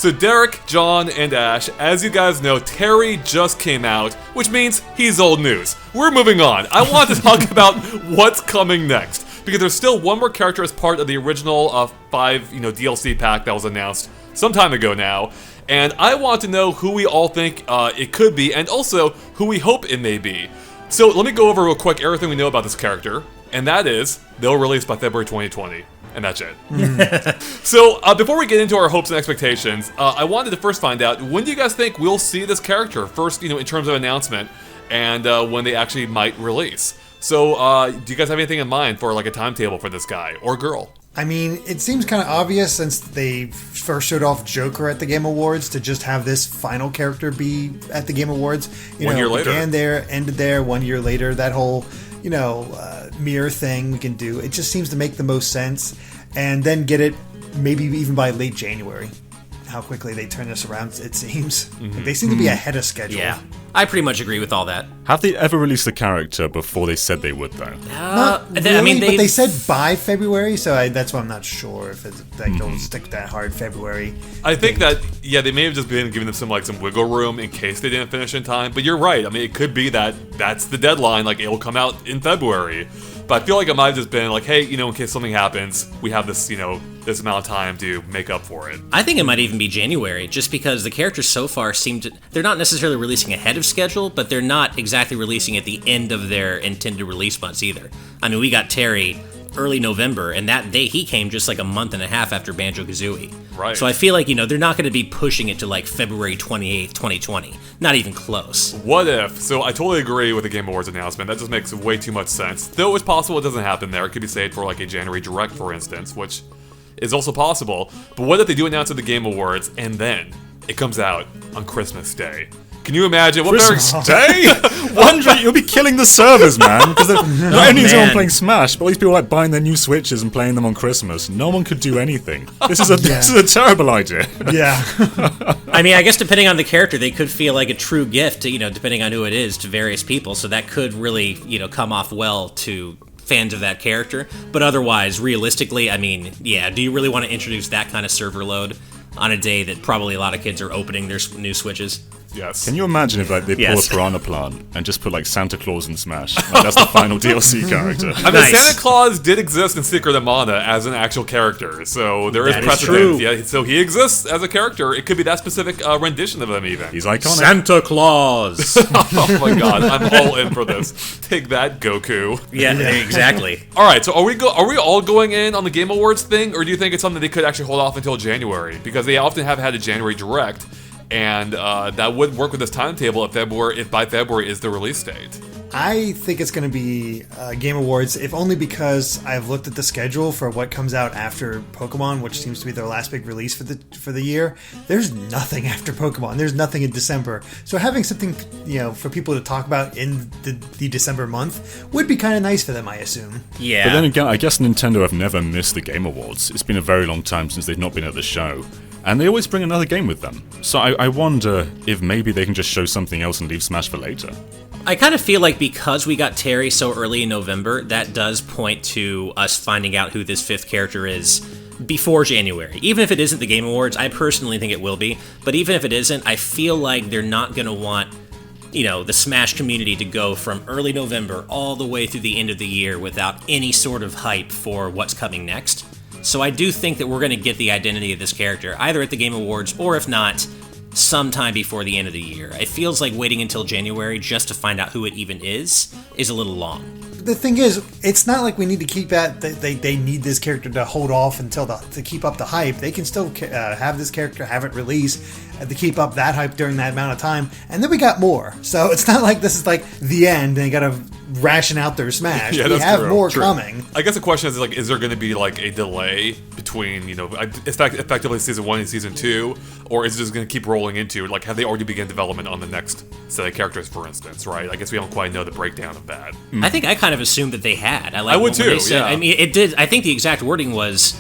So Derek, John, and Ash, as you guys know, Terry just came out, which means he's old news. We're moving on. I want to talk about what's coming next, because there's still one more character as part of the original 5 DLC pack that was announced some time ago now, and I want to know who we all think it could be, and also who we hope it may be. So let me go over real quick everything we know about this character, and that is, they'll release by February 2020. And that's it. So, before we get into our hopes and expectations, I wanted to first find out, when do you guys think we'll see this character? First, in terms of announcement, and when they actually might release. So, do you guys have anything in mind for, like, a timetable for this guy or girl? I mean, it seems kind of obvious since they first showed off Joker at the Game Awards to just have this final character be at the Game Awards. 1 year later. Began there, ended there, 1 year later. That whole, mirror thing we can do. It just seems to make the most sense. And then get it maybe even by late January. How quickly they turn this around, it seems. Mm-hmm. They seem to be ahead of schedule. Yeah, I pretty much agree with all that. Have they ever released the character before they said they would, though? Not really, but they said by February, so that's why I'm not sure if they'll stick that hard February. I think that, they may have just been giving them some wiggle room in case they didn't finish in time, but you're right. I mean, it could be that that's the deadline, like, it'll come out in February. But I feel like it might have just been like, hey, in case something happens, we have this, this amount of time to make up for it. I think it might even be January, just because the characters so far they're not necessarily releasing ahead of schedule, but they're not exactly releasing at the end of their intended release months either. I mean, we got Terry early November, and he came just like a month and a half after Banjo-Kazooie. Right. So I feel like, they're not going to be pushing it to like February 28th, 2020. Not even close. What if? So I totally agree with the Game Awards announcement. That just makes way too much sense. Though it's possible it doesn't happen there. It could be saved for like a January Direct, for instance, which is also possible. But what if they do announce at the Game Awards, and then it comes out on Christmas Day? Can you imagine? Christmas Day? You'll be killing the servers, man. Because not only is everyone playing Smash, but all these people are like buying their new Switches and playing them on Christmas. No one could do anything. This is a terrible idea. Yeah. I mean, I guess depending on the character, they could feel like a true gift, depending on who it is, to various people. So that could really, come off well to fans of that character. But otherwise, realistically, I mean, do you really want to introduce that kind of server load on a day that probably a lot of kids are opening their new Switches? Yes. Can you imagine if they pull a Piranha Plant and just put like Santa Claus in Smash? Like, that's the final DLC character. I mean, Santa Claus did exist in Secret of Mana as an actual charter, so there is precedent. Yeah, so he exists as a character. It could be that specific rendition of him, even. He's iconic. Santa Claus. Oh my God, I'm all in for this. Take that, Goku. Yeah, exactly. All right, so are we all going in on the Game Awards thing, or do you think it's something they could actually hold off until January? Because they often have had a January Direct. And that would work with this timetable if by February is the release date. I think it's going to be Game Awards, if only because I've looked at the schedule for what comes out after Pokemon, which seems to be their last big release for the year. There's nothing after Pokemon. There's nothing in December. So having something for people to talk about in the December month would be kind of nice for them, I assume. Yeah. But then again, I guess Nintendo have never missed the Game Awards. It's been a very long time since they've not been at the show. And they always bring another game with them. So I wonder if maybe they can just show something else and leave Smash for later. I kind of feel like because we got Terry so early in November, that does point to us finding out who this 5th character is before January. Even if it isn't the Game Awards, I personally think it will be. But even if it isn't, I feel like they're not going to want, the Smash community to go from early November all the way through the end of the year without any sort of hype for what's coming next. So I do think that we're going to get the identity of this character, either at the Game Awards, or if not, sometime before the end of the year. It feels like waiting until January just to find out who it even is a little long. The thing is, it's not like we need to keep that. They need this character to hold off until to keep up the hype. They can still have this character, have it released, to keep up that hype during that amount of time, and then we got more. So it's not like this is like the end and they got to ration out their Smash. Yeah, we have more coming. I guess the question is there going to be like a delay between effectively season 1 and season 2, or is it just going to keep rolling into have they already begun development on the next set of characters, for instance? Right? I guess we don't quite know the breakdown of that. I think I kind of assumed that they had. I would too. Yeah. I mean, it did. I think the exact wording was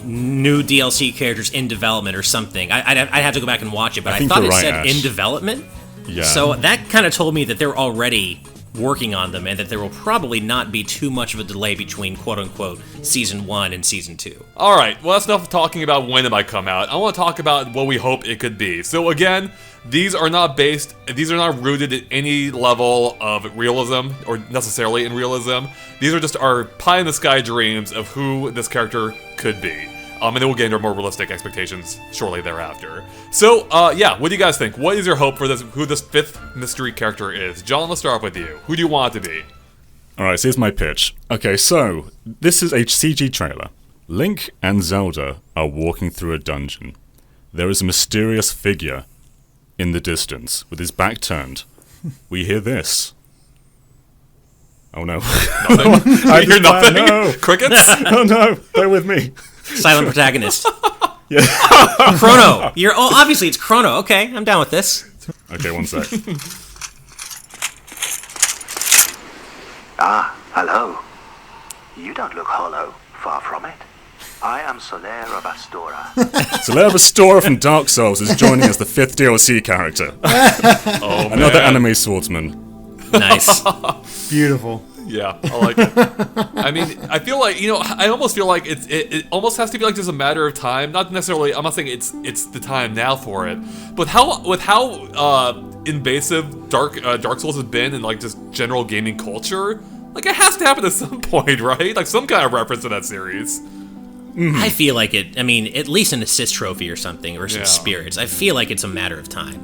new DLC characters in development or something. I'd have to go back and watch it, but I thought it said in development. Yeah. So that kind of told me that they're already working on them, and that there will probably not be too much of a delay between quote-unquote Season 1 and Season 2. Alright, well that's enough talking about when it might come out. I want to talk about what we hope it could be. So again, these are not rooted in any level of realism, or necessarily in realism. These are just our pie-in-the-sky dreams of who this character could be. And then we'll get into more realistic expectations shortly thereafter. So, yeah, what do you guys think? What is your hope for who this 5th mystery character is? John, let's start off with you. Who do you want it to be? Alright, so here's my pitch. Okay, so, this is a CG trailer. Link and Zelda are walking through a dungeon. There is a mysterious figure in the distance, with his back turned. We hear this. Oh no. Nothing? I hear nothing? No. Crickets? Oh no, bear with me. Silent protagonist. Yeah. Chrono. Obviously it's Chrono. Okay, I'm down with this. Okay, one sec. Hello. You don't look hollow. Far from it. I am Solera Bastora. Solera Bastora from Dark Souls is joining as the 5th DLC character. Oh, Another man. anime swordsman. Nice. Beautiful. Yeah, I like it. I mean, I feel like, I almost feel like it almost has to be like just a matter of time. Not necessarily, I'm not saying it's the time now for it, but with how invasive Dark Souls has been in like just general gaming culture, like it has to happen at some point, right? Like some kind of reference to that series. I feel like it, at least an assist trophy or something, or some Yeah. spirits. I feel like it's a matter of time.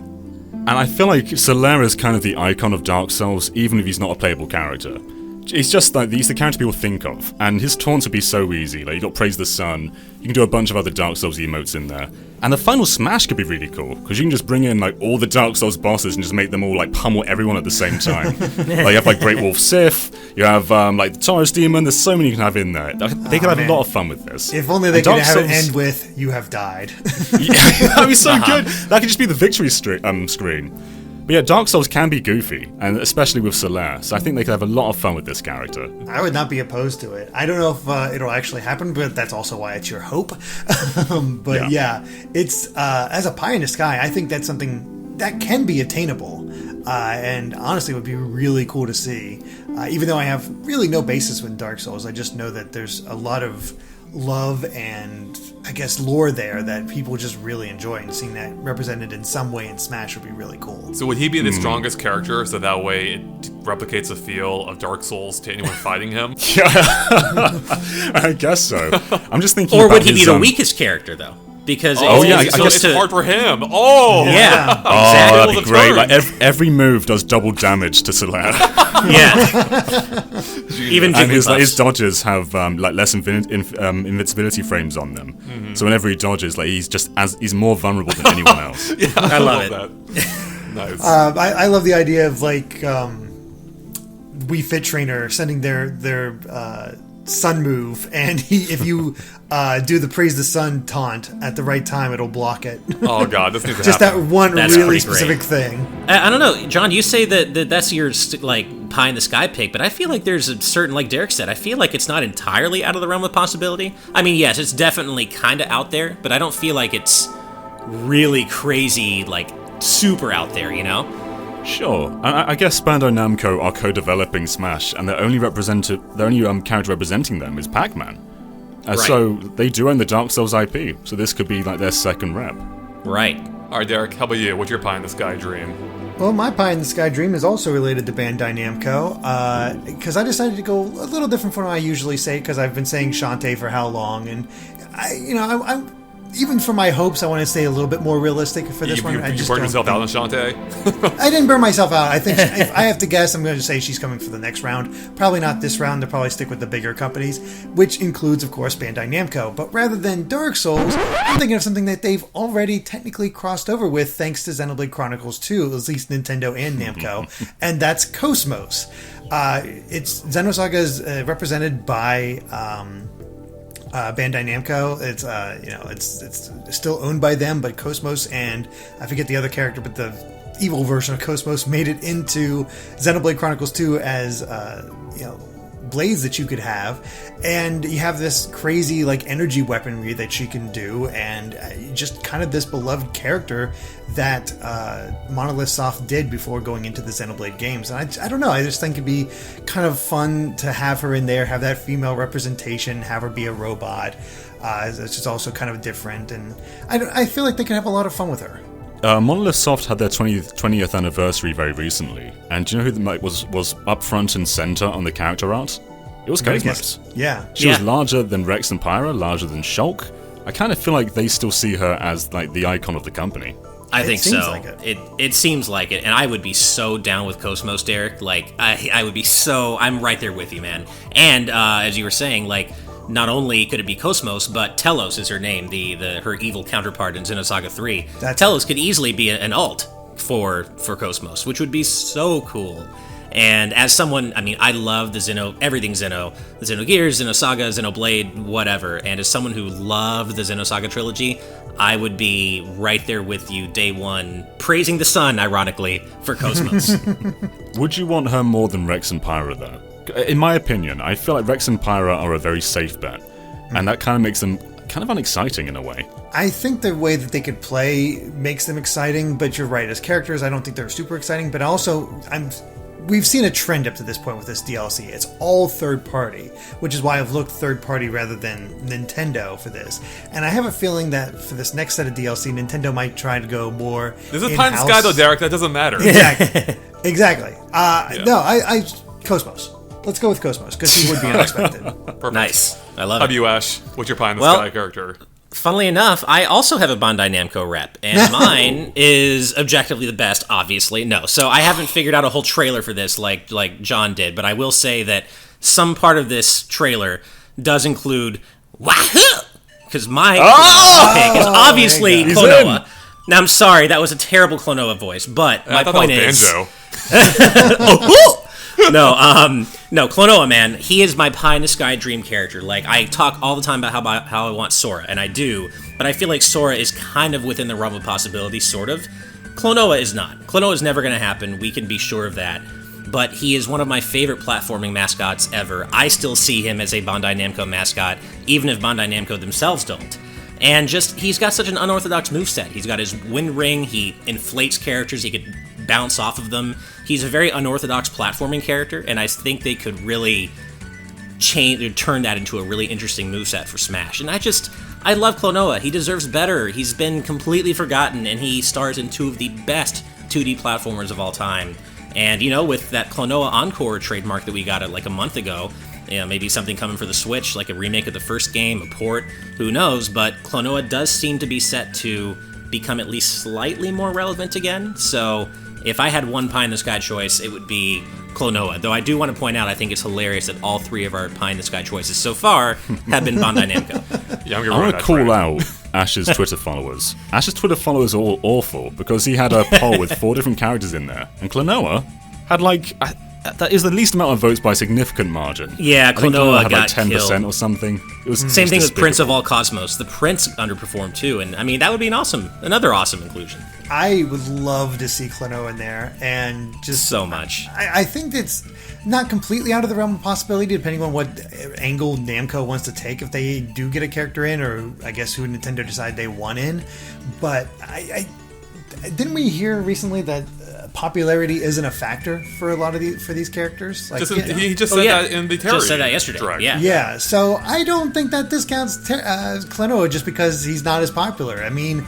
And I feel like Solera is kind of the icon of Dark Souls, even if he's not a playable character. He's just like, he's the character people think of, and his taunts would be so easy. Like, you got Praise the Sun, you can do a bunch of other Dark Souls emotes in there. And the final smash could be really cool, because you can just bring in like all the Dark Souls bosses and just make them all like pummel everyone at the same time. Like, you have like Great Wolf Sith, you have like the Taurus Demon, there's so many you can have in there. They could have a lot of fun with this. If only they And could Dark have it Souls- end with, "You have died." Yeah, that'd be so good. That could just be the victory screen. But yeah, Dark Souls can be goofy, and especially with Solera, so I think they could have a lot of fun with this character. I would not be opposed to it. I don't know if it'll actually happen, but that's also why it's your hope. But yeah, it's as a pie in the sky, I think that's something that can be attainable, and honestly would be really cool to see. Even though I have really no basis with Dark Souls, I just know that there's a lot of love and I guess lore there that people just really enjoy, and seeing that represented in some way in Smash would be really cool. So would he be the strongest character, so that way it replicates the feel of Dark Souls to anyone fighting him? Yeah, I guess so. I'm just thinking. Or about would he his, be the weakest character, though? Because Oh, it's, yeah, it's so supposed it's to- hard for him. Oh! Yeah, Oh, exactly. that'd be Of great. turns. Like every move does double damage to Solera. Yeah. Even And his Jigglypuffs. dodges have like less invincibility frames on them. So whenever he dodges, like he's more vulnerable than anyone else. Yeah, I love it. that. Nice. I love the idea of like Wii Fit Trainer sending their sun move, and if you do the Praise the Sun taunt at the right time, it'll block it. Oh god, this needs to Just that happen. one That's really pretty great. specific thing. I don't know, John. You say that's your like pie in the sky pick, but I feel like there's a certain, like Derek said, I feel like it's not entirely out of the realm of possibility. I mean, yes, it's definitely kind of out there, but I don't feel like it's really crazy, like super out there. You know? Sure. I guess Bandai-Namco are co-developing Smash, and the only character representing them is Pac-Man. Right. So they do own the Dark Souls IP, so this could be like their second rep. Right. Alright, Derek, how about you? What's your pie in the sky dream? Well, my pie in the sky dream is also related to Bandai Namco, because I decided to go a little different from what I usually say, because I've been saying Shantae for how long, and I'm even for my hopes, I want to stay a little bit more realistic for this one. I You just burned don't yourself out on think- Shantae? I didn't burn myself out. I think if I have to guess, I'm going to say she's coming for the next round. Probably not this round. They'll probably stick with the bigger companies, which includes, of course, Bandai Namco. But rather than Dark Souls, I'm thinking of something that they've already technically crossed over with, thanks to Xenoblade Chronicles 2, at least Nintendo and Namco, and that's Cosmos. It's Xenosaga is represented by Bandai Namco. It's still owned by them, but Cosmos and I forget the other character, but the evil version of Cosmos made it into Xenoblade Chronicles 2 as blades that you could have, and you have this crazy like energy weaponry that she can do, and just kind of this beloved character that Monolith Soft did before going into the Xenoblade games. And I don't know, I just think it'd be kind of fun to have her in there, have that female representation, have her be a robot. It's just also kind of different, and I feel like they could have a lot of fun with her. Monolith Soft had their 20th anniversary very recently, and do you know who was up front and center on the character art? It was Cosmos. Yeah. She was larger than Rex and Pyra, larger than Shulk. I kind of feel like they still see her as like the icon of the company. I think so. Like it seems like it, and I would be so down with Cosmos, Derek. Like I would be so. I'm right there with you, man. And as you were saying, like, not only could it be Cosmos, but Telos is her name, her evil counterpart in Xenosaga 3. Telos could easily be an alt for Cosmos, which would be so cool. And as someone, I mean, I love everything Xeno, the Xenogears, Xenosaga, Xenoblade, whatever. And as someone who loved the Xenosaga trilogy, I would be right there with you day one, praising the sun, ironically, for Cosmos. Would you want her more than Rex and Pyra, though? In my opinion, I feel like Rex and Pyra are a very safe bet, and that kind of makes them kind of unexciting in a way. I think the way that they could play makes them exciting, but you're right. As characters, I don't think they're super exciting, but also, we've seen a trend up to this point with this DLC. It's all third party, which is why I've looked third party rather than Nintendo for this. And I have a feeling that for this next set of DLC, Nintendo might try to go more This is Pie in the Sky, though, Derek. That doesn't matter. Exactly. No, I Cosmos. Let's go with Cosmos, because he would be unexpected. Perfect. Nice. I love How it. about you, Ash? What's your Pie in the Sky character? Funnily enough, I also have a Bandai-Namco rep, and mine is objectively the best, obviously. No, so I haven't figured out a whole trailer for this like John did, but I will say that some part of this trailer does include Wahoo! Because my pick is obviously Klonoa. Now, I'm sorry, that was a terrible Klonoa voice, but my point is... Banjo. No, Klonoa, man, he is my pie-in-the-sky dream character. Like, I talk all the time about how I want Sora, and I do, but I feel like Sora is kind of within the realm of possibility, sort of. Klonoa is not. Klonoa is never going to happen, we can be sure of that. But he is one of my favorite platforming mascots ever. I still see him as a Bandai Namco mascot, even if Bandai Namco themselves don't. And just, he's got such an unorthodox moveset. He's got his wind ring, he inflates characters, he could bounce off of them. He's a very unorthodox platforming character, and I think they could really turn that into a really interesting moveset for Smash. And I love Klonoa. He deserves better. He's been completely forgotten, and he stars in two of the best 2D platformers of all time. And, you know, with that Klonoa Encore trademark that we got like a month ago, you know, maybe something coming for the Switch, like a remake of the first game, a port, who knows, but Klonoa does seem to be set to become at least slightly more relevant again, so if I had one pie-in-the-sky choice, it would be Klonoa, though I do want to point out I think it's hilarious that all three of our pie-in-the-sky choices so far have been Bandai Namco. Yeah, I'm going to call out Ash's Twitter followers. Ash's Twitter followers are all awful, because he had a poll with 4 different characters in there, and Klonoa had like... that is the least amount of votes by a significant margin. Yeah, Klonoa had got like 10% killed. or something. It was Same thing with despicable. Prince of All Cosmos. The Prince underperformed too, and I mean that would be another awesome inclusion. I would love to see Klonoa in there, and just So much. I think it's not completely out of the realm of possibility, depending on what angle Namco wants to take if they do get a character in, or I guess who Nintendo decide they want in. But I didn't we hear recently that popularity isn't a factor for a lot of these characters? Like, He just said that in the Terry. Just said that yesterday. Direct. Yeah. So I don't think that discounts Klonoa just because he's not as popular. I mean,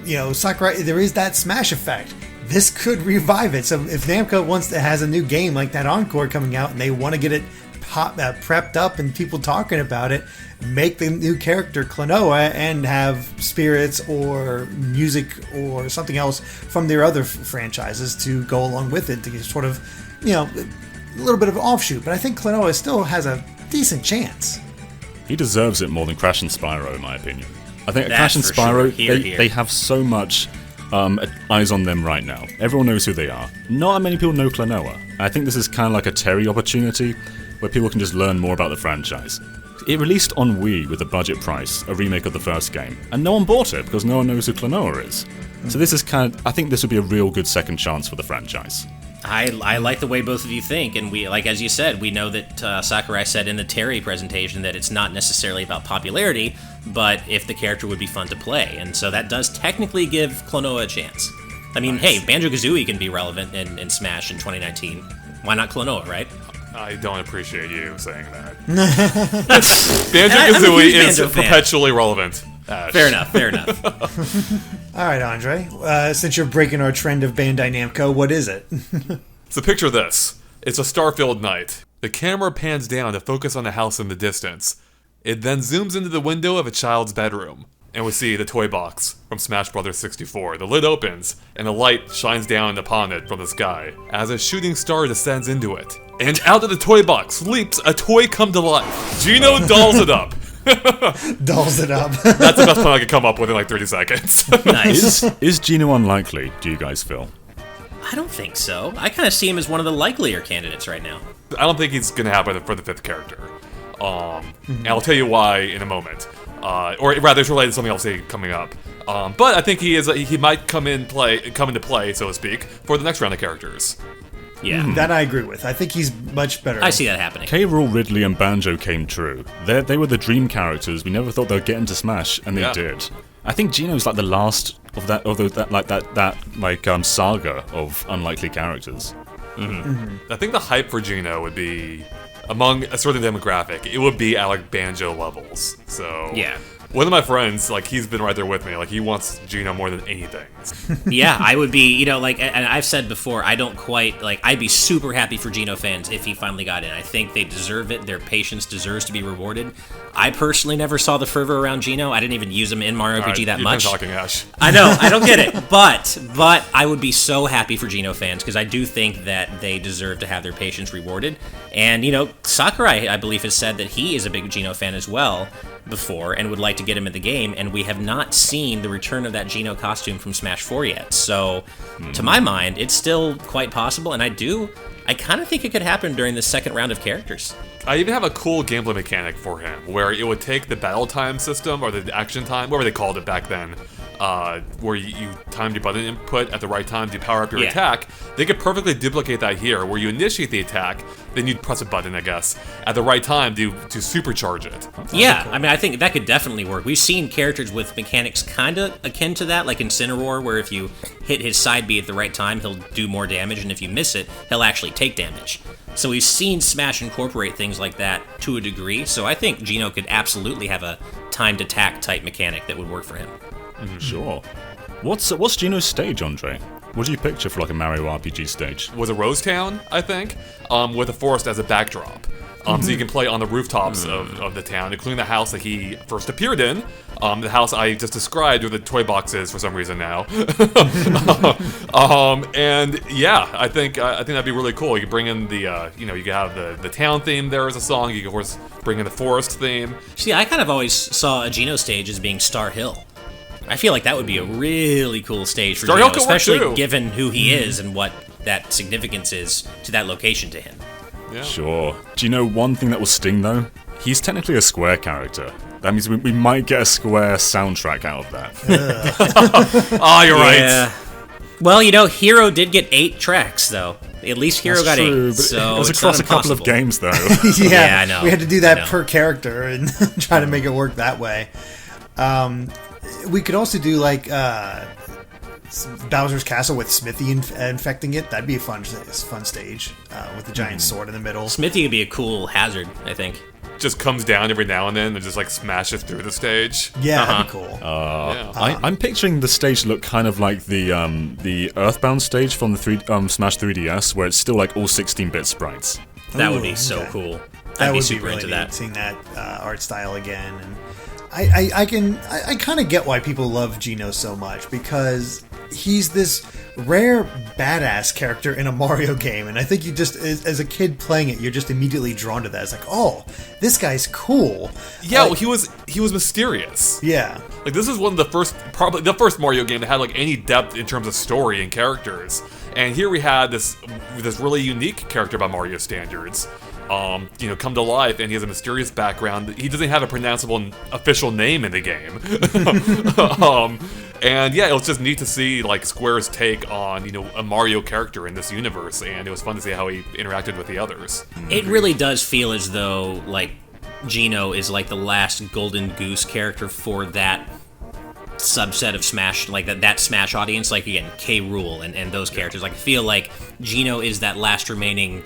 you know, Sakurai, there is that Smash effect. This could revive it. So if Namco has a new game like that Encore coming out and they want to get it prepped up and people talking about it, make the new character Klonoa and have spirits or music or something else from their other franchises to go along with it to get sort of, you know, a little bit of an offshoot. But I think Klonoa still has a decent chance. He deserves it more than Crash and Spyro, in my opinion. I think That's Crash and for Spyro, sure. Here. they have so much eyes on them right now. Everyone knows who they are. Not that many people know Klonoa. I think this is kind of like a Terry opportunity where people can just learn more about the franchise. It released on Wii with a budget price, a remake of the first game, and no one bought it because no one knows who Klonoa is. So this is I think this would be a real good second chance for the franchise. I like the way both of you think, and we, like as you said, we know that Sakurai said in the Terry presentation that it's not necessarily about popularity, but if the character would be fun to play, and so that does technically give Klonoa a chance. I mean, hey, Banjo-Kazooie can be relevant in Smash in 2019. Why not Klonoa, right? I don't appreciate you saying that. Banjo-Kazooie is perpetually relevant. Ash. Fair enough. All right, Andre. Since you're breaking our trend of Bandai-Namco, what is it? So picture this. It's a star-filled night. The camera pans down to focus on a house in the distance. It then zooms into the window of a child's bedroom. And we see the toy box from Smash Bros. 64. The lid opens, and a light shines down upon it from the sky as a shooting star descends into it. And out of the toy box leaps a toy come to life. Gino dolls it up. Dolls it up. That's the best plan I could come up with in like 30 seconds. Nice. Is Gino unlikely, do you guys feel? I don't think so. I kind of see him as one of the likelier candidates right now. I don't think he's going to happen for the 5th character. And I'll tell you why in a moment. Or rather, it's related to something else coming up. But I think he might come into play, so to speak, for the next round of characters. Yeah. That I agree with. I think he's much better. I see that happening. K. Rool, Ridley, and Banjo came true. They were the dream characters. We never thought they'd get into Smash, and they did. I think Gino's like the last of that saga of unlikely characters. I think the hype for Gino would be among a certain demographic. It would be at like Banjo levels. So Yeah. One of my friends, like, he's been right there with me. Like, he wants Gino more than anything. Yeah, I would be, like, and I've said before, I don't quite, like, I'd be super happy for Gino fans if he finally got in. I think they deserve it. Their patience deserves to be rewarded. I personally never saw the fervor around Gino. I didn't even use him in Mario RPG that much. You're talking, Ash. I know, I don't get it. But I would be so happy for Gino fans because I do think that they deserve to have their patience rewarded. And, Sakurai, I believe, has said that he is a big Gino fan as well before and would like to get him in the game, and we have not seen the return of that Gino costume from Smash 4 yet. So, to my mind, it's still quite possible, and I kind of think it could happen during the second round of characters. I even have a cool gameplay mechanic for him, where it would take the battle time system, or the action time, whatever they called it back then, where you timed your button input at the right time to power up your attack. They could perfectly duplicate that here, where you initiate the attack, then you'd press a button, I guess, at the right time to supercharge it. Yeah, cool. I mean, I think that could definitely work. We've seen characters with mechanics kind of akin to that, like Incineroar, where if you hit his side B at the right time, he'll do more damage, and if you miss it, he'll actually take damage. So we've seen Smash incorporate things like that to a degree, so I think Gino could absolutely have a timed attack type mechanic that would work for him. Sure. What's Gino's stage, Andre? What do you picture for like a Mario RPG stage? Was a Rose Town, I think, with a forest as a backdrop. So you can play on the rooftops of the town, including the house that he first appeared in. The house I just described where the toy box is for some reason now. And yeah, I think that'd be really cool. You could bring in the, you could have the town theme there as a song. You could, of course, bring in the forest theme. See, I kind of always saw a Gino stage as being Star Hill. I feel like that would be a really cool stage for Gino, especially given who he is and what that significance is to that location to him. Yeah. Sure. Do you know one thing that will sting, though? He's technically a Square character. That means we might get a Square soundtrack out of that. Oh, you're right. Well, Hero did get 8 tracks, though. At least Hero got 8, so it was across a couple of games, though. Yeah, I know. We had to do that per character and try to make it work that way. We could also do, like, Bowser's Castle with Smithy infecting it. That'd be a fun stage with the giant sword in the middle. Smithy would be a cool hazard, I think. Just comes down every now and then and just like smashes through the stage. Yeah, that'd be cool. I'm picturing the stage look kind of like the Earthbound stage from the Smash 3DS, where it's still like all 16-bit sprites. That would be so cool. I'd be super into that. Seeing that art style again, and I kind of get why people love Gino so much, because he's this rare badass character in a Mario game, and I think you just, as a kid playing it, you're just immediately drawn to that. It's like, oh, this guy's cool. Yeah, well, he was mysterious. Yeah, like this is one of the first, probably the first Mario game that had like any depth in terms of story and characters. And here we had this really unique character by Mario standards. Come to life, and he has a mysterious background. He doesn't have a pronounceable official name in the game. And yeah, it was just neat to see like Square's take on, you know, a Mario character in this universe, and it was fun to see how he interacted with the others. It really does feel as though like Geno is like the last golden goose character for that subset of Smash, like that Smash audience, like again, K. Rool and those characters. Like I feel like Geno is that last remaining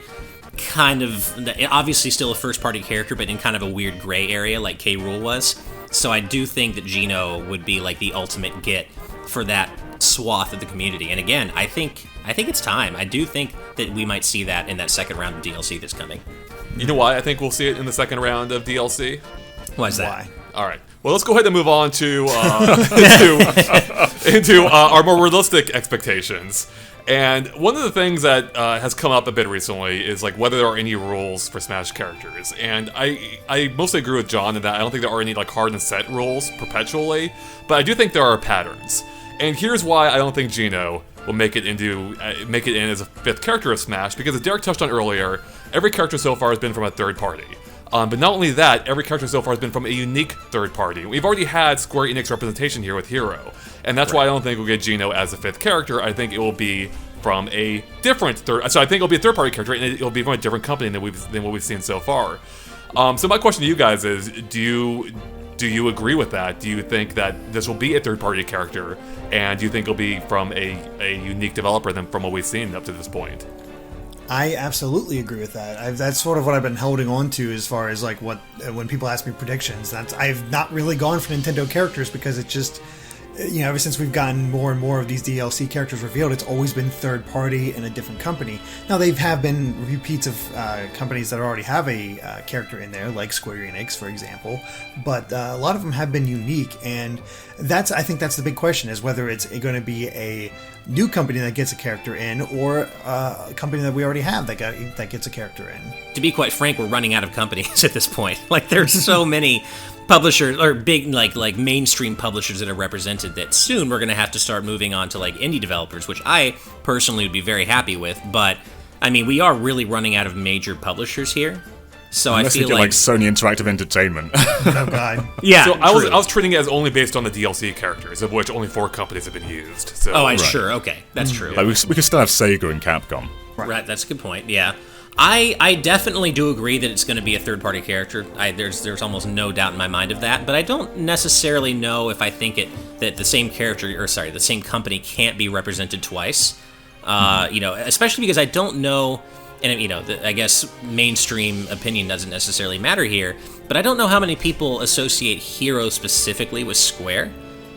kind of, obviously still a first party character, but in kind of a weird gray area like K. Rool was. So I do think that Geno would be like the ultimate get for that swath of the community. And again, I think it's time. I do think that we might see that in that second round of DLC that's coming. You know why I think we'll see it in the second round of DLC? Why is that? Why? All right. Well, let's go ahead and move on to into our more realistic expectations. And one of the things that has come up a bit recently is like whether there are any rules for Smash characters. And I mostly agree with John in that I don't think there are any like hard and set rules perpetually, but I do think there are patterns. And here's why I don't think Geno will make it in as a fifth character of Smash, because as Derek touched on earlier, every character so far has been from a third party. But not only that, every character so far has been from a unique third party. We've already had Square Enix representation here with Hero, and that's why I don't think we'll get Geno as a fifth character. I think it will be from a different third. So I think it'll be a third party character, and it'll be from a different company than what we've seen so far. So my question to you guys is: Do you agree with that? Do you think that this will be a third party character, and do you think it'll be from a unique developer than from what we've seen up to this point? I absolutely agree with that. That's sort of what I've been holding on to as far as like what when people ask me predictions. I've not really gone for Nintendo characters because it just, you know, ever since we've gotten more and more of these DLC characters revealed, it's always been third party and a different company. Now, have been repeats of companies that already have a character in there, like Square Enix, for example, but a lot of them have been unique, and I think that's the big question, is whether it's going to be a new company that gets a character in, or a company that we already have that gets a character in. To be quite frank, we're running out of companies at this point. Like, there's so many publishers, or big like mainstream publishers that are represented, that soon we're going to have to start moving on to like indie developers, which I personally would be very happy with. But I mean, we are really running out of major publishers here. So Unless I feel you get like Sony Interactive Entertainment. Oh god. Yeah. So I was treating it as only based on the DLC characters, of which only 4 companies have been used. So Sure, okay, that's true. Like we could still have Sega and Capcom. Right, that's a good point. Yeah, I definitely do agree that it's going to be a third-party character. There's almost no doubt in my mind of that. But I don't necessarily know if I think that the same character, the same company can't be represented twice. You know, especially because I don't know. And, you know, I guess mainstream opinion doesn't necessarily matter here, but I don't know how many people associate Hero specifically with Square,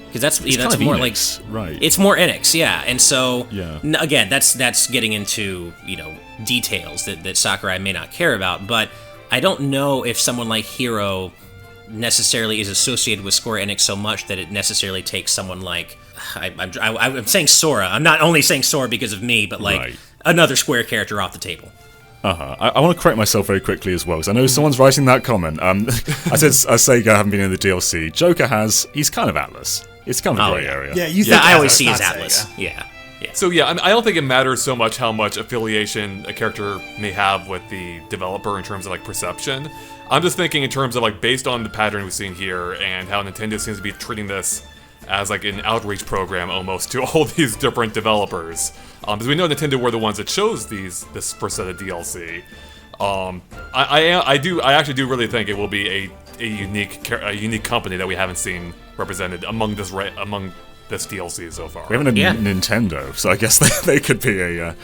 because that's more Enix, like right. It's more Enix, yeah. And so yeah. Again, that's getting into, you know, details that Sakurai may not care about, but I don't know if someone like Hero necessarily is associated with Square Enix so much that it necessarily takes someone like I'm saying Sora. I'm not only saying Sora because of me, but like. Right. Another Square character off the table. I want to correct myself very quickly as well, because I know someone's writing that comment. I said Sega haven't been in the DLC. Joker has. He's kind of Atlas. It's kind of a grey area. Yeah, I always see as Atlas. Sega. Yeah. So yeah, I don't think it matters so much how much affiliation a character may have with the developer in terms of like perception. I'm just thinking in terms of like based on the pattern we've seen here and how Nintendo seems to be treating this as like an outreach program almost to all these different developers. Because we know Nintendo were the ones that chose this first set of DLC. I actually do really think it will be a unique company that we haven't seen represented among this DLC so far. We haven't had Nintendo, so I guess they could be a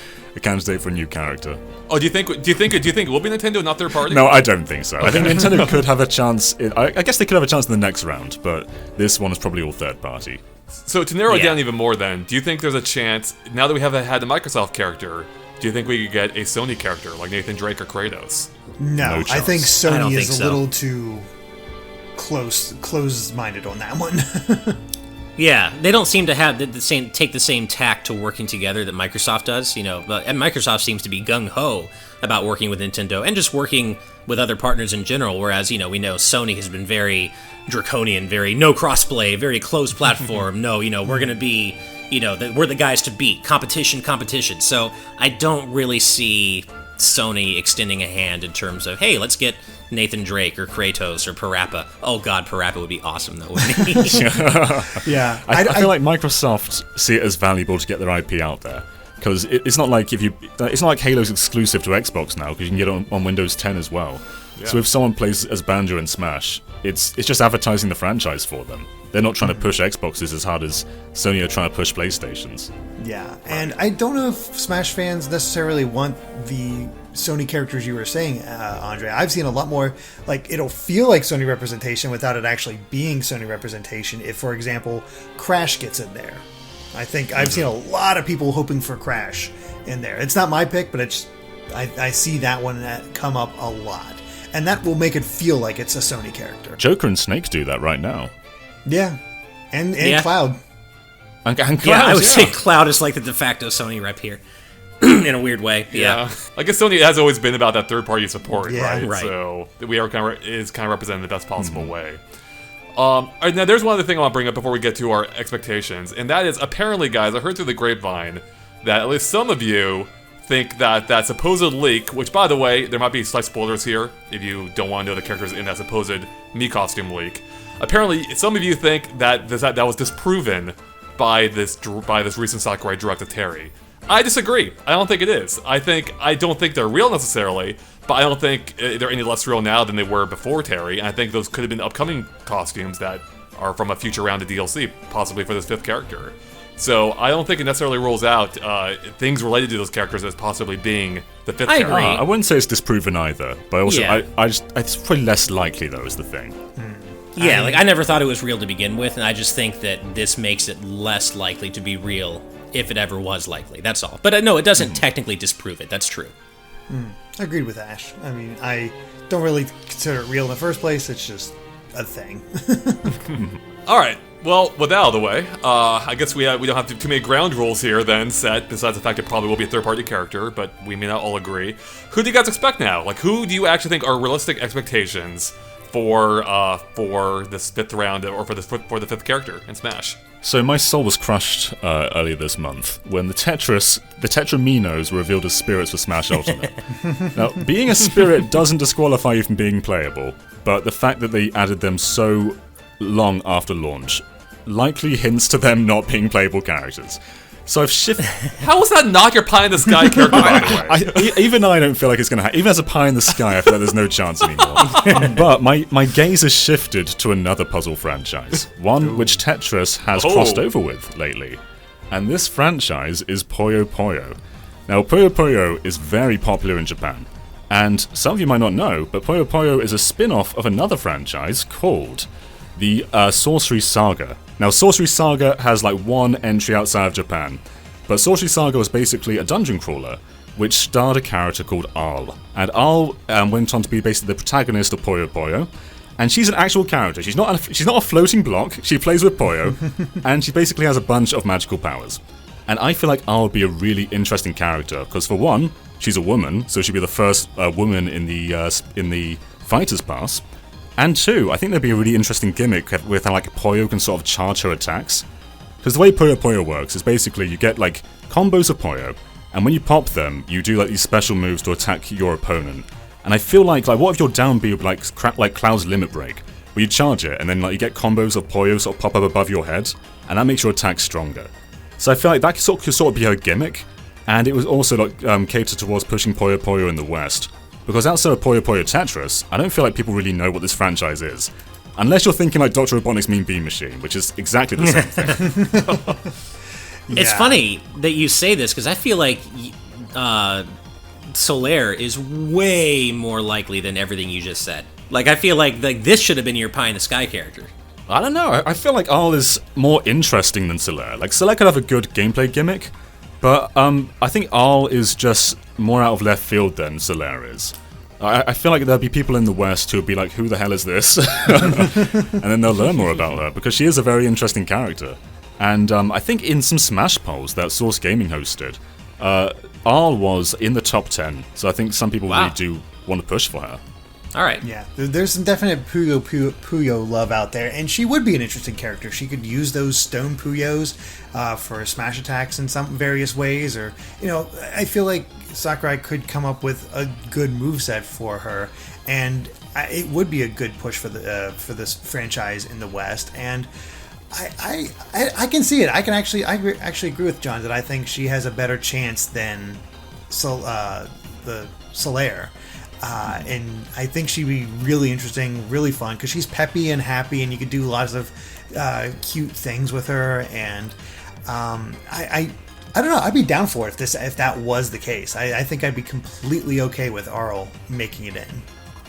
candidate for a new character. Oh, do you think it will be Nintendo, not third party? No, I don't think so. I think Nintendo could have a chance. I guess they could have a chance in the next round, but this one is probably all third party. So to narrow it down even more, then, do you think there's a chance now that we have had the Microsoft character? Do you think we could get a Sony character like Nathan Drake or Kratos? No, I think Sony is a so. little too close-minded on that one. Yeah, they don't seem to have take the same tack to working together that Microsoft does, you know. And Microsoft seems to be gung-ho about working with Nintendo and just working with other partners in general, whereas, you know, we know Sony has been very draconian, very no crossplay, very closed platform. No, you know, we're going to be, you know, we're the guys to beat. Competition. So I don't really see Sony extending a hand in terms of, hey, let's get Nathan Drake or Kratos or Parappa. Oh god, Parappa would be awesome though, wouldn't he? Yeah. I feel like Microsoft see it as valuable to get their IP out there. Because it's not like it's not like Halo's exclusive to Xbox now, because you can get it on Windows 10 as well. Yeah. So if someone plays as Banjo in Smash, it's just advertising the franchise for them. They're not trying to push Xboxes as hard as Sony are trying to push PlayStations. Yeah, and I don't know if Smash fans necessarily want the Sony characters you were saying, Andre. I've seen a lot more, like, it'll feel like Sony representation without it actually being Sony representation if, for example, Crash gets in there. I think I've seen a lot of people hoping for Crash in there. It's not my pick, but I see that one come up a lot. And that will make it feel like it's a Sony character. Joker and Snake do that right now. Yeah. And Cloud. And Cloud, yeah, I would say Cloud is like the de facto Sony rep here. In a weird way. Yeah. I guess Sony has always been about that third-party support, right? Right. So we are kind of represented in the best possible way. Now, there's one other thing I want to bring up before we get to our expectations, and that is, apparently, guys, I heard through the grapevine that at least some of you think that supposed leak, which, by the way, there might be slight spoilers here if you don't want to know the characters in that supposed Mii costume leak. Apparently, some of you think that was disproven by this recent Sakurai Direct to Terry. I disagree. I don't think it is. I don't think they're real necessarily, but I don't think they're any less real now than they were before Terry. And I think those could have been upcoming costumes that are from a future round of DLC, possibly for this fifth character. So I don't think it necessarily rules out things related to those characters as possibly being the fifth character. agree. I wouldn't say it's disproven either, but also it's probably less likely though is the thing. Yeah, like I never thought it was real to begin with, and I just think that this makes it less likely to be real if it ever was likely. That's all. But no, it doesn't technically disprove it. That's true. I agreed with Ash. I mean, I don't really consider it real in the first place. It's just a thing. All right. Well, with that out of the way, I guess we don't have too many ground rules here then set, besides the fact it probably will be a third-party character, but we may not all agree. Who do you guys expect now? Like, who do you actually think are realistic expectations for this fifth round, or for the fifth character in Smash? So my soul was crushed earlier this month when the Tetraminos were revealed as spirits for Smash Ultimate. Now, being a spirit doesn't disqualify you from being playable, but the fact that they added them so long after launch likely hints to them not being playable characters. So I've shifted. How was that not your pie in the sky character, by the way? Even I don't feel like it's going to happen. Even as a pie in the sky, I feel like there's no chance anymore. But my gaze has shifted to another puzzle franchise, one which Tetris has crossed over with lately. And this franchise is Puyo Puyo. Now, Puyo Puyo is very popular in Japan. And some of you might not know, but Puyo Puyo is a spin-off of another franchise called the Sorcery Saga. Now, Sorcery Saga has like one entry outside of Japan, but Sorcery Saga was basically a dungeon crawler, which starred a character called Arl. And Arl went on to be basically the protagonist of Puyo Puyo, and she's an actual character. She's not a floating block. She plays with Puyo, and she basically has a bunch of magical powers. And I feel like Arl would be a really interesting character, because for one, she's a woman, so she'd be the first woman in the Fighters Pass. And two, I think there'd be a really interesting gimmick with how like Puyo can sort of charge her attacks. Because the way Puyo Puyo works is basically you get like combos of Puyo, and when you pop them, you do like these special moves to attack your opponent. And I feel like what if your down B would be like Cloud's Limit Break, where you charge it and then like you get combos of Puyo sort of pop up above your head, and that makes your attack stronger. So I feel like that could sort of be her gimmick, and it was also like catered towards pushing Puyo Puyo in the West. Because outside of Puyo Puyo Tetris, I don't feel like people really know what this franchise is. Unless you're thinking like Dr. Robotnik's Mean Bean Machine, which is exactly the same thing. It's funny that you say this, because I feel like Solaire is way more likely than everything you just said. Like, I feel like this should have been your pie in the sky character. I don't know, I feel like Arl is more interesting than Solaire. Like, Solaire could have a good gameplay gimmick, but I think Arl is just more out of left field than Solaire is. I feel like there'll be people in the West who'll be like, who the hell is this? And then they'll learn more about her, because she is a very interesting character. And I think in some Smash polls that Source Gaming hosted, Arl was in the top 10, so I think some people really do want to push for her. All right. Yeah, there's some definite Puyo love out there, and she would be an interesting character. She could use those stone Puyos for smash attacks in some various ways, or I feel like Sakurai could come up with a good moveset for her, and it would be a good push for this franchise in the West. And I can see it. I actually agree with John that I think she has a better chance than the Solaire. And I think she'd be really interesting, really fun, because she's peppy and happy, and you could do lots of cute things with her. And I don't know. I'd be down for it if that was the case. I think I'd be completely okay with Arl making it in.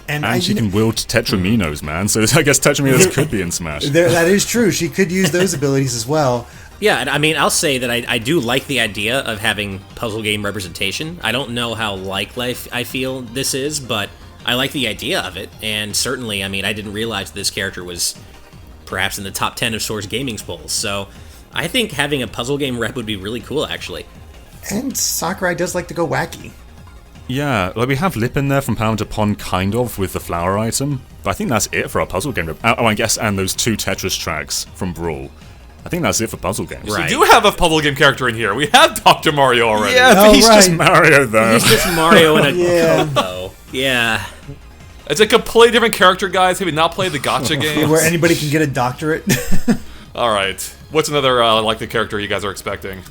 And she can wield Tetraminos, man. So I guess Tetraminos could be in Smash. That is true. She could use those abilities as well. Yeah, and I mean, I'll say that I do like the idea of having puzzle game representation. I don't know how like life I feel this is, but I like the idea of it. And certainly, I mean, I didn't realize this character was perhaps in the top 10 of Source Gaming's polls. So I think having a puzzle game rep would be really cool, actually. And Sakurai does like to go wacky. Yeah, like we have Lip in there from Pound Upon, kind of, with the flower item. But I think that's it for our puzzle game. Oh, I guess, and those 2 Tetris tracks from Brawl. I think that's it for puzzle games. Right. We do have a puzzle game character in here. We have Dr. Mario already. Yeah, but he's just Mario, though. He's just Mario in a combo. Yeah. It's a completely different character, guys. Have we not played the gacha games? Where anybody can get a doctorate. All right. What's another likely character you guys are expecting?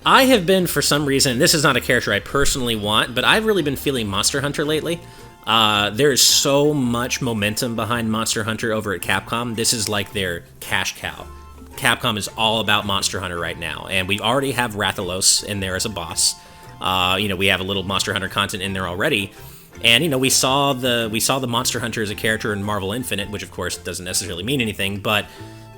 I have been, for some reason, this is not a character I personally want, but I've really been feeling Monster Hunter lately. There is so much momentum behind Monster Hunter over at Capcom. This is like their cash cow. Capcom is all about Monster Hunter right now, and we already have Rathalos in there as a boss. We have a little Monster Hunter content in there already, and we saw the Monster Hunter as a character in Marvel Infinite, which of course doesn't necessarily mean anything, but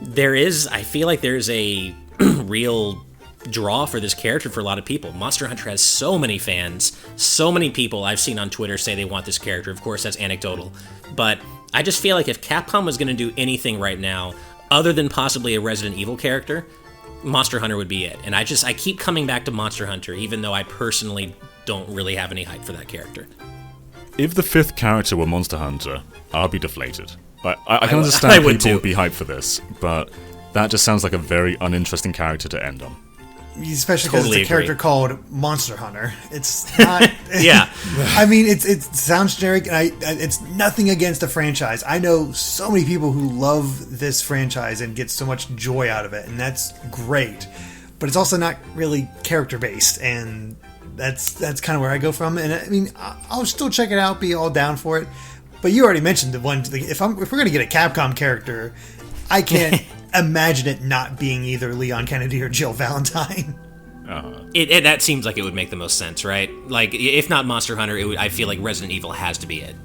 I feel like there's a real draw for this character for a lot of people. Monster Hunter has so many fans, so many people I've seen on Twitter say they want this character. Of course, that's anecdotal, but I just feel like if Capcom was going to do anything right now, other than possibly a Resident Evil character, Monster Hunter would be it. And I keep coming back to Monster Hunter, even though I personally don't really have any hype for that character. If the 5th character were Monster Hunter, I'd be deflated. I can understand people would be hyped for this, but that just sounds like a very uninteresting character to end on. Especially because it's a character called Monster Hunter. It's not... Yeah. I mean, it sounds generic, and it's nothing against the franchise. I know so many people who love this franchise and get so much joy out of it, and that's great. But it's also not really character-based, and that's kind of where I go from. And I mean, I'll still check it out, be all down for it. But you already mentioned the one... If we're going to get a Capcom character, I can't... imagine it not being either Leon Kennedy or Jill Valentine. That seems like it would make the most sense, right? Like, if not Monster Hunter, I feel like Resident Evil has to be it.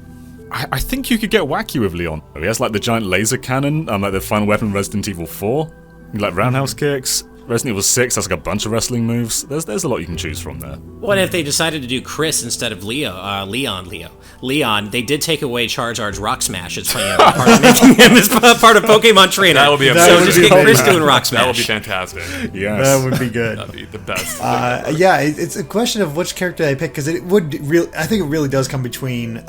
I think you could get wacky with Leon. He has like the giant laser cannon, like the final weapon in Resident Evil 4, like roundhouse kicks. Resident Evil 6 has like a bunch of wrestling moves. There's a lot you can choose from there. What if they decided to do Chris instead of Leon? They did take away Charizard's Rock Smash as part of making him as part of Pokemon Trainer. That would be amazing. So just get Chris doing Rock Smash. That would be fantastic. Yes. That would be good. That'd be the best. Yeah, it's a question of which character I pick, because I think it really does come between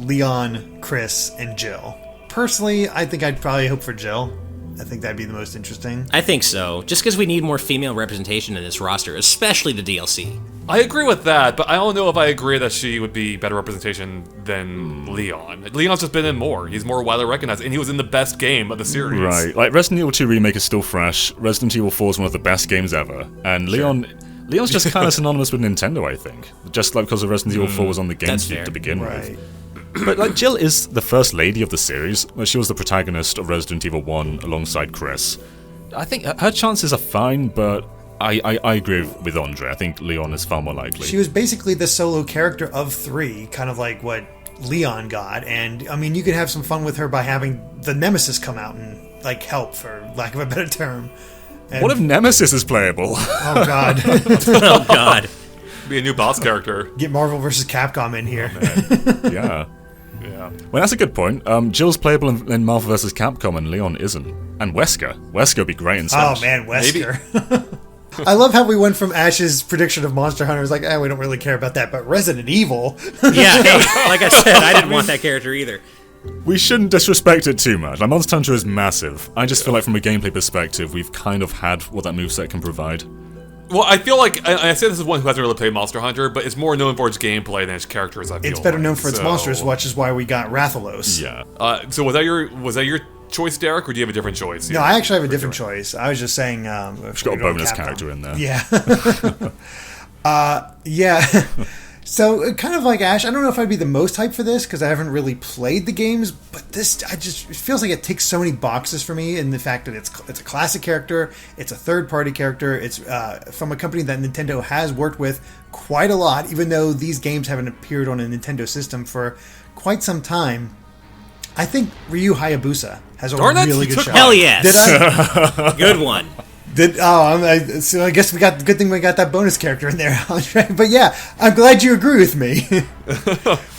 Leon, Chris, and Jill. Personally, I think I'd probably hope for Jill. I think that'd be the most interesting. I think so. Just because we need more female representation in this roster, especially the DLC. I agree with that, but I don't know if I agree that she would be better representation than Leon. Leon's just been in more. He's more widely recognized, and he was in the best game of the series. Right. Like, Resident Evil 2 Remake is still fresh. Resident Evil 4 is one of the best games ever. And Leon's just kind of synonymous with Nintendo, I think. Just like because of Resident Evil 4 was on the GameCube to begin with. But like Jill is the first lady of the series. She was the protagonist of Resident Evil 1 alongside Chris. I think her chances are fine, but I agree with Andre. I think Leon is far more likely. She was basically the solo character of 3, kind of like what Leon got. And I mean, you could have some fun with her by having the Nemesis come out and like help, for lack of a better term. And what if Nemesis is playable? Oh god. Oh god. Be a new boss character. Get Marvel vs. Capcom in here. Oh, yeah. Yeah. Well, that's a good point. Jill's playable in Marvel vs. Capcom and Leon isn't. And Wesker. Wesker would be great in Smash. Oh man, Wesker. I love how we went from Ash's prediction of Monster Hunter. It's like, we don't really care about that, but Resident Evil. Yeah, hey, like I said, I didn't want that character either. We shouldn't disrespect it too much. Like, Monster Hunter is massive. I just feel like from a gameplay perspective, we've kind of had what that moveset can provide. Well, I feel like, I say this is one who hasn't really played Monster Hunter, but it's more known for its gameplay than its characters, I feel It's better like. known for its monsters, which is why we got Rathalos. Yeah. So was that your choice, Derek, or do you have a different choice? No, I actually have a different choice. I was just saying... She's got a bonus character in there. Yeah. Yeah. So, kind of like Ash, I don't know if I'd be the most hyped for this, because I haven't really played the games, but this, it feels like it ticks so many boxes for me in the fact that it's a classic character, it's a third-party character, it's from a company that Nintendo has worked with quite a lot, even though these games haven't appeared on a Nintendo system for quite some time. I think Ryu Hayabusa has a really good shot. Hell yes. Did I? Good one. So I guess good thing we got that bonus character in there. But yeah, I'm glad you agree with me.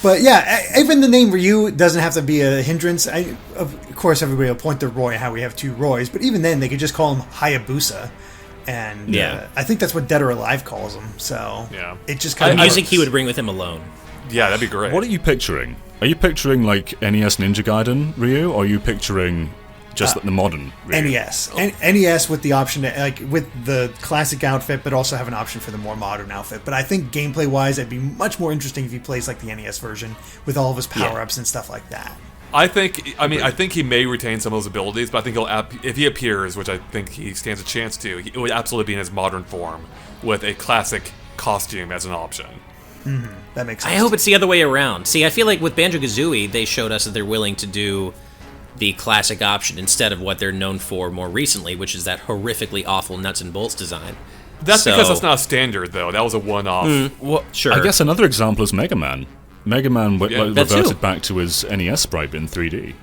But yeah, even the name Ryu doesn't have to be a hindrance. Of course, everybody will point to Roy, how we have two Roys, but even then, they could just call him Hayabusa. And I think that's what Dead or Alive calls him. So it just kind of... Music he would bring with him alone. Yeah, that'd be great. What are you picturing? Are you picturing, like, NES Ninja Gaiden Ryu, or are you picturing... just the modern Ryu? NES. NES with the option to, like, with the classic outfit, but also have an option for the more modern outfit. But I think gameplay-wise, it'd be much more interesting if he plays like the NES version with all of his power-ups and stuff like that. I think he may retain some of those abilities, but I think if he appears, which I think he stands a chance to, it would absolutely be in his modern form with a classic costume as an option. Mm-hmm. That makes sense. I hope it's the other way around. See, I feel like with Banjo-Kazooie, they showed us that they're willing to do the classic option instead of what they're known for more recently, which is that horrifically awful nuts and bolts design. That's because that's not a standard, though. That was a one-off. Well, sure. I guess another example is Mega Man. Mega Man reverted too. back to his NES sprite in 3D.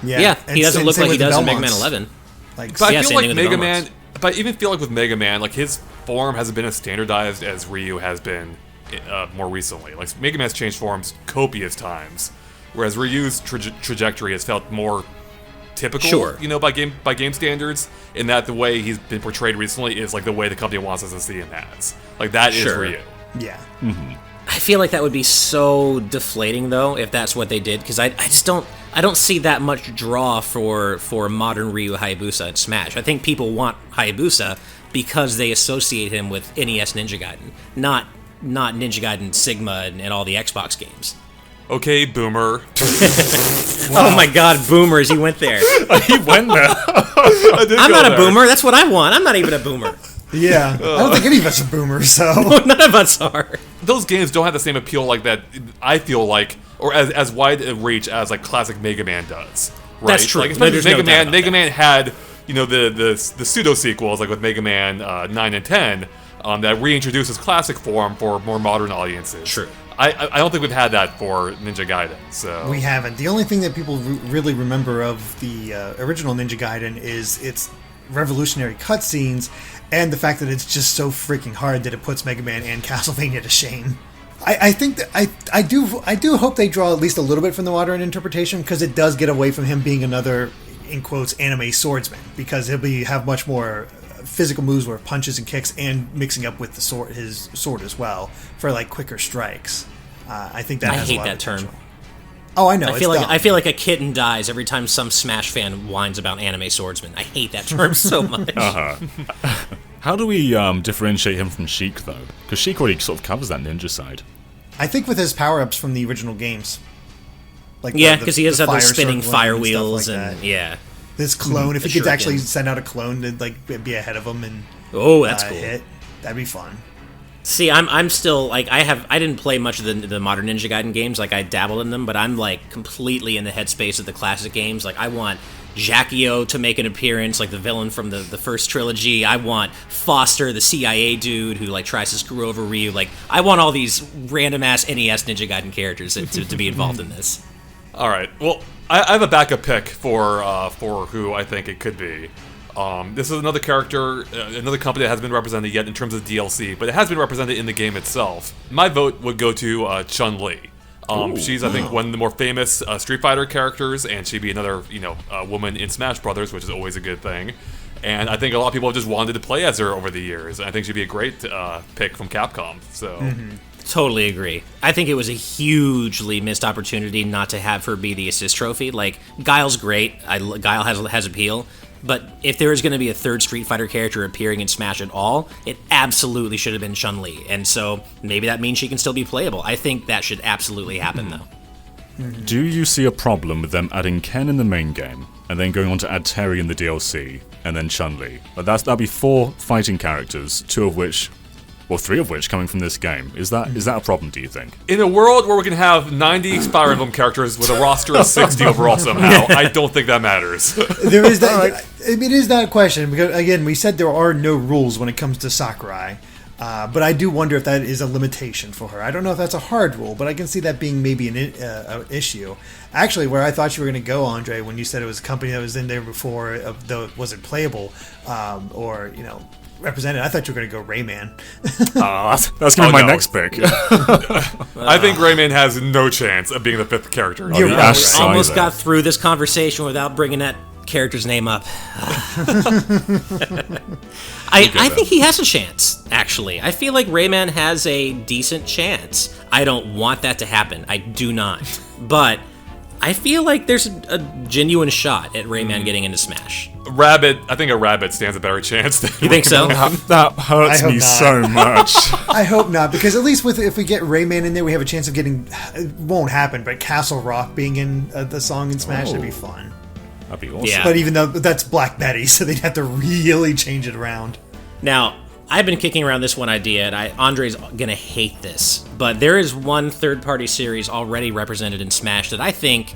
Yeah, he doesn't look like he does in Mega Man 11. But I feel like Mega Man... But I even feel like with Mega Man, like, his form hasn't been as standardized as Ryu has been more recently. Like, Mega Man's changed forms copious times, whereas Ryu's trajectory has felt more typical, by game standards, in that the way he's been portrayed recently is like the way the company wants us to see him as. Like, that is Ryu. Yeah. Mm-hmm. I feel like that would be so deflating, though, if that's what they did, because I don't see that much draw for modern Ryu Hayabusa in Smash. I think people want Hayabusa because they associate him with NES Ninja Gaiden, not Ninja Gaiden Sigma and all the Xbox games. Okay, Boomer. Oh my God, Boomers, he went there. He went there. I'm not a boomer, that's what I want. I'm not even a boomer. Yeah, I don't think any of us are boomers, so... None of us are. Those games don't have the same appeal like that, I feel like, or as wide a reach as, like, classic Mega Man does. Right? That's true. Like, especially Mega Man had, the pseudo-sequels, like with Mega Man 9 and 10, that reintroduces classic form for more modern audiences. True. I don't think we've had that for Ninja Gaiden, so... We haven't. The only thing that people really remember of the original Ninja Gaiden is its revolutionary cutscenes and the fact that it's just so freaking hard that it puts Mega Man and Castlevania to shame. I think that I do hope they draw at least a little bit from the modern interpretation, because it does get away from him being another, in quotes, anime swordsman, because he'll have much more physical moves where punches and kicks, and mixing up with his sword as well for like quicker strikes. I think that has a lot of potential. Term. Oh, I know. I feel like a kitten dies every time some Smash fan whines about anime swordsman. I hate that term so much. How do we differentiate him from Sheik, though? Because Sheik already sort of covers that ninja side. I think with his power-ups from the original games. Like because he has other spinning fire wheels and this clone, if he could actually send out a clone to like be ahead of him and that's cool. Hit, that'd be fun. See, I'm still like I didn't play much of the modern Ninja Gaiden games. Like, I dabbled in them, but I'm like completely in the headspace of the classic games. Like, I want Jacquio to make an appearance, like the villain from the first trilogy. I want Foster, the CIA dude who like tries to screw over Ryu. Like, I want all these random ass NES Ninja Gaiden characters to be involved in this. All right. Well, I have a backup pick for who I think it could be. This is another character, another company that hasn't been represented yet in terms of DLC, but it has been represented in the game itself. My vote would go to Chun-Li. She's, I think, one of the more famous Street Fighter characters, and she'd be another, woman in Smash Brothers, which is always a good thing. And I think a lot of people have just wanted to play as her over the years. I think she'd be a great pick from Capcom. So. Totally agree. I think it was a hugely missed opportunity not to have her be the assist trophy. Like, Guile's great. Guile has appeal. But if there was going to be a third Street Fighter character appearing in Smash at all, it absolutely should have been ChunLi. And so maybe that means she can still be playable. I think that should absolutely happen, though. Do you see a problem with them adding Ken in the main game, and then going on to add Terry in the DLC, and then Chun-Li? That'd be 4 fighting characters, 2 of which... Well, 3 of which coming from this game. Is that a problem, do you think? In a world where we can have 90 Fire Emblem characters with a roster of 60 overall somehow, I don't think that matters. There is that. It is that question because again, we said there are no rules when it comes to Sakurai, but I do wonder if that is a limitation for her. I don't know if that's a hard rule, but I can see that being maybe an issue. Actually, where I thought you were going to go, Andre, when you said it was a company that was in there before, though it wasn't playable, or represented. I thought you were going to go Rayman. That's going to be my next pick. I think Rayman has no chance of being the 5th character. You're right. Almost got through this conversation without bringing that character's name up. I think he has a chance, actually. I feel like Rayman has a decent chance. I don't want that to happen. I do not. But I feel like there's a genuine shot at Rayman getting into Smash. I think a rabbit stands a better chance than You think so? That hurts me so much. I hope not, because at least if we get Rayman in there, we have a chance of getting, it won't happen, but Castle Rock being in the song in Smash would be fun. That'd be awesome. Yeah. But even though that's Black Betty, so they'd have to really change it around. Now, I've been kicking around this one idea, and Andre's gonna hate this, but there is one third-party series already represented in Smash that I think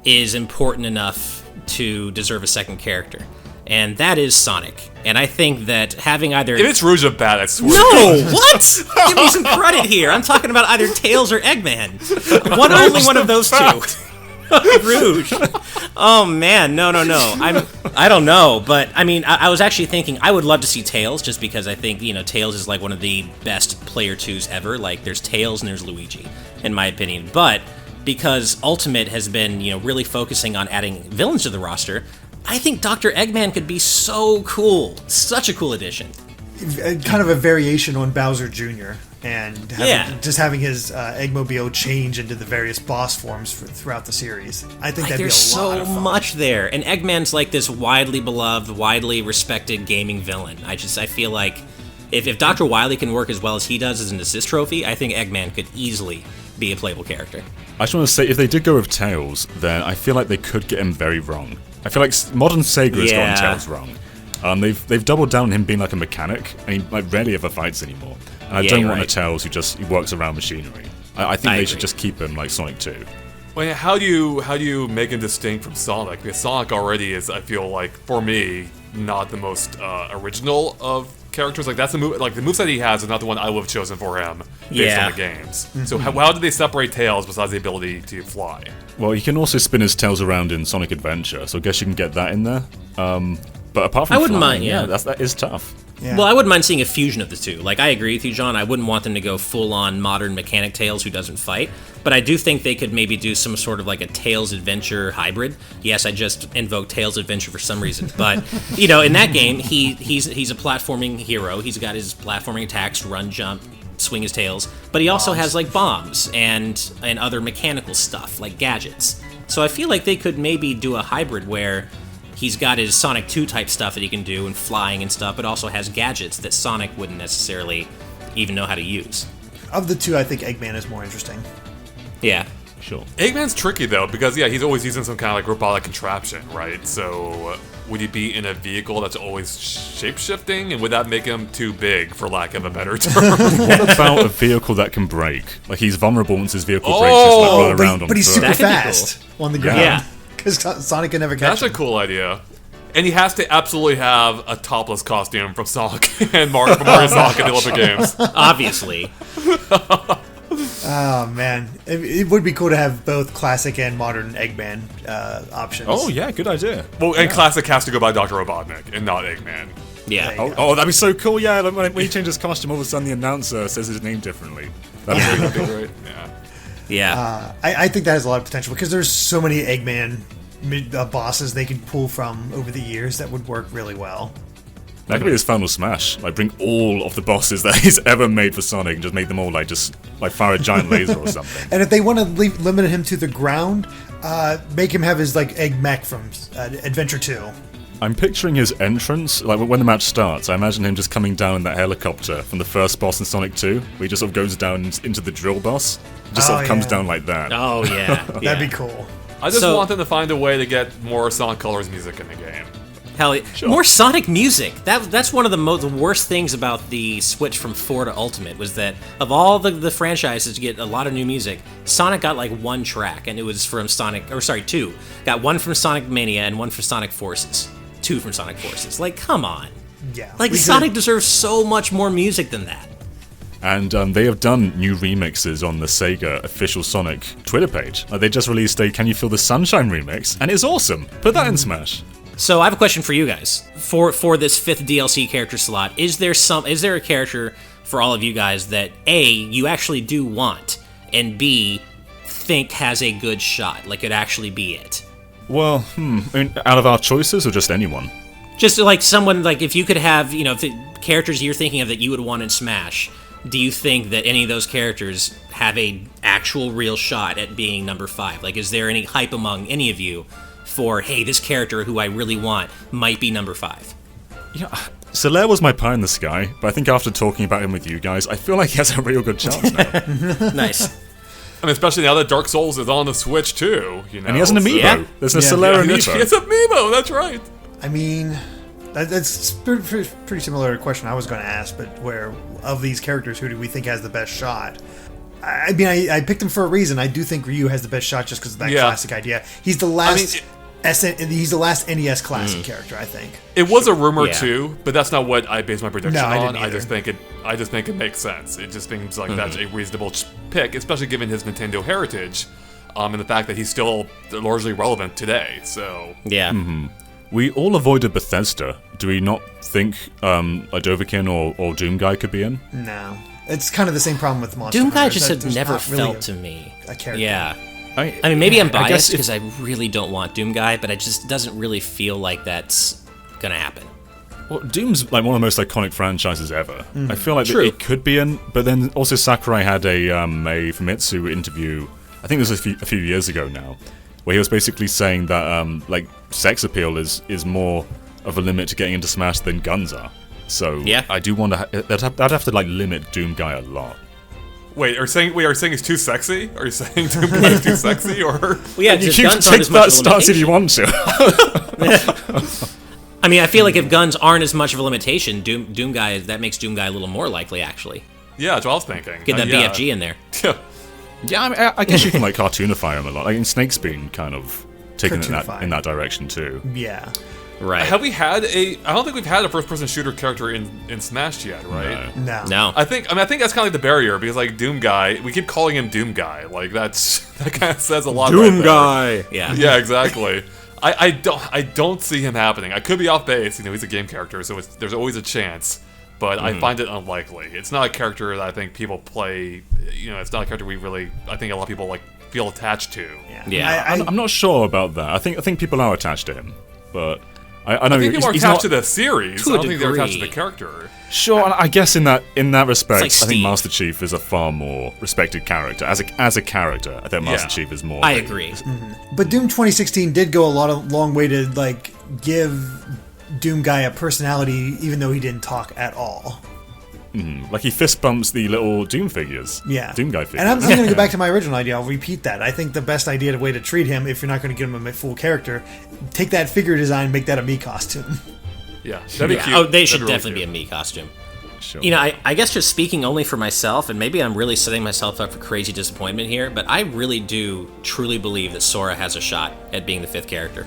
is important enough to deserve a second character, and that is Sonic. And I think that having either... If it's Rouge of Bat, I swear. No! What? Give me some credit here. I'm talking about either Tails or Eggman. Only one of those two. Rouge. Oh man, no. I don't know, but I mean, I was actually thinking I would love to see Tails, just because I think Tails is like one of the best player 2s ever. Like, there's Tails and there's Luigi, in my opinion. But because Ultimate has been really focusing on adding villains to the roster, I think Dr. Eggman could be so cool, such a cool addition. Kind of a variation on Bowser Jr. and just having his Eggmobile change into the various boss forms throughout the series. I think that'd be a lot of fun. There's so much there, and Eggman's like this widely beloved, widely respected gaming villain. I feel like if Dr. Wily can work as well as he does as an assist trophy, I think Eggman could easily be a playable character. I just want to say, if they did go with Tails, then I feel like they could get him very wrong. I feel like modern Sega has gotten Tails wrong. They've doubled down on him being like a mechanic, and he rarely ever fights anymore. And I don't want a Tails who works around machinery. I think they should just keep him like Sonic 2. Well, how do you make him distinct from Sonic? Because Sonic already is, I feel like, for me, not the most original of characters. Like, that's the move. Like, the moveset he has is not the one I would have chosen for him based on the games. So how did they separate Tails besides the ability to fly? Well, he can also spin his tails around in Sonic Adventure, so I guess you can get that in there. But apart from I wouldn't flying, mind. that is tough. Yeah. Well, I wouldn't mind seeing a fusion of the two. Like, I agree with you, John. I wouldn't want them to go full-on modern mechanic Tails who doesn't fight, but I do think they could maybe do some sort of like a Tails Adventure hybrid. Yes, I just invoked Tails Adventure for some reason, but in that game, he's a platforming hero. He's got his platforming attacks, run, jump, swing his tails, but he also has like bombs and other mechanical stuff like gadgets. So I feel like they could maybe do a hybrid where he's got his Sonic 2 type stuff that he can do and flying and stuff, but also has gadgets that Sonic wouldn't necessarily even know how to use. Of the two, I think Eggman is more interesting. Yeah. Sure. Eggman's tricky though, because he's always using some kind of like robotic contraption, right? So would he be in a vehicle that's always shape-shifting, and would that make him too big, for lack of a better term? What about a vehicle that can brake? Like, he's vulnerable once his vehicle breaks, just like roll around on but he's foot. super That could be fast on the ground. Yeah. Because Sonic can never catch That's a him. cool idea. And he has to absolutely have a topless costume from Sonic and Mario and Sonic in the Olympic Games. Obviously. Oh, man. It would be cool to have both classic and modern Eggman options. Oh, yeah, good idea. Well, and Classic has to go by Dr. Robotnik and not Eggman. Yeah. There you go. Oh, that'd be so cool, yeah. Like, when he changes costume, all of a sudden the announcer says his name differently. That'd be Great. Yeah. Yeah. I think that has a lot of potential because there's so many Eggman bosses they can pull from over the years that would work really well. That could be his final smash. Like, bring all of the bosses that he's ever made for Sonic and just make them all fire a giant laser or something. And if they want to limit him to the ground, make him have his egg mech from Adventure 2. I'm picturing his entrance, like when the match starts. I imagine him just coming down in that helicopter from the first boss in Sonic 2, where he just sort of goes down into the drill boss. Just sort of comes down like that. Oh, yeah. That'd be cool. I just want them to find a way to get more Sonic Colors music in the game. Hell, more Sonic music. That's one of the worst things about the switch from 4 to Ultimate, was that of all the franchises to get a lot of new music, Sonic got like one track, and it was from 2. Got one from Sonic Mania and one from Sonic Forces. 2 from Sonic Forces. Like, come on. Yeah. Sonic deserves so much more music than that. And they have done new remixes on the Sega official Sonic Twitter page. They just released a Can You Feel the Sunshine remix, and it's awesome. Put that in Smash. So I have a question for you guys. For this 5th DLC character slot, is there a character for all of you guys that A, you actually do want, and B, think has a good shot, like could actually be it? Well, I mean, out of our choices or just anyone? Just like someone, like if you could have, if the characters you're thinking of that you would want in Smash, do you think that any of those characters have a actual real shot at being number 5? Like, is there any hype among any of you for, hey, this character who I really want might be number 5? Yeah, Solaire was my pie in the sky, but I think after talking about him with you guys, I feel like he has a real good chance now. Nice. I mean, especially now that Dark Souls is on the Switch too, And he has an amiibo. Yeah. There's a Solaire amiibo. amiibo. It's amiibo, that's right. I mean, that's pretty similar to a question I was going to ask, but where, of these characters, who do we think has the best shot? I mean, I picked him for a reason. I do think Ryu has the best shot just because of that classic idea. He's the last... he's the last NES classic character, I think. It was a rumor too, but that's not what I based my prediction I on. didn't I either. just think it makes sense. It just seems like that's a reasonable pick, especially given his Nintendo heritage, and the fact that he's still largely relevant today. So yeah. We all avoided Bethesda. Do we not think a Dovahkiin or Doom Guy could be in? No. It's kind of the same problem with Monster Doom Guy Hunter. just had There's never not really felt to me. a character. Yeah. I I mean, maybe I'm I guess biased because I really don't want Doom Guy, but it just doesn't really feel like that's gonna happen. Well, Doom's like one of the most iconic franchises ever. I feel like True. it could be in, but then also Sakurai had a Famitsu interview. I think this was a few years ago now, where he was basically saying that like sex appeal is more of a limit to getting into Smash than guns are. So Yeah. I do want to. That'd have to like limit Doom Guy a lot. wait, are you saying he's too sexy? Are you saying Doom Guy is too sexy, or Well, yeah, You just can guns aren't take as much that of a stance if you limitation. want to. I mean, I feel like if guns aren't as much of a limitation, Doom Guy, that makes Doom Guy a little more likely, actually. yeah, that's what I was thinking. Get that yeah. BFG in there. Yeah, I mean, I guess you can like cartoonify him a lot. Like in Snake's been kind of taking it in that direction too. Yeah. Right. Have we had I don't think we've had a first-person shooter character in Smash yet, right? No. No. I think that's kind of like the barrier, because like Doom Guy, we keep calling him Doom Guy. Like that kind of says a lot. Doom right Guy. there. Yeah. Yeah, exactly. I don't see him happening. I could be off base. He's a game character, so there's always a chance. But I find it unlikely. It's not a character that I think people play. It's not a character I think a lot of people like feel attached to. Yeah. I'm not sure about that. I think people are attached to him, but I know I think people are he's attached not, to the series. To I a don't think they're attached to degree. the character. Sure, and I guess in that respect, like I Steve. think Master Chief is a far more respected character as a character. I think Master Chief is more. I agree. But Doom 2016 did go a long way to like give Doom Guy a personality, even though he didn't talk at all. Like he fist bumps the little Doom figures. Yeah. Doom Guy figures. And I'm going to go back to my original idea. I'll repeat that. I think the best way to treat him, if you're not going to give him a full character, take that figure design, make that a Mii costume. Yeah, that'd be cute. Oh, they should That'd definitely really be a Mii costume. Sure. I guess just speaking only for myself, and maybe I'm really setting myself up for crazy disappointment here, but I really do truly believe that Sora has a shot at being the 5th character.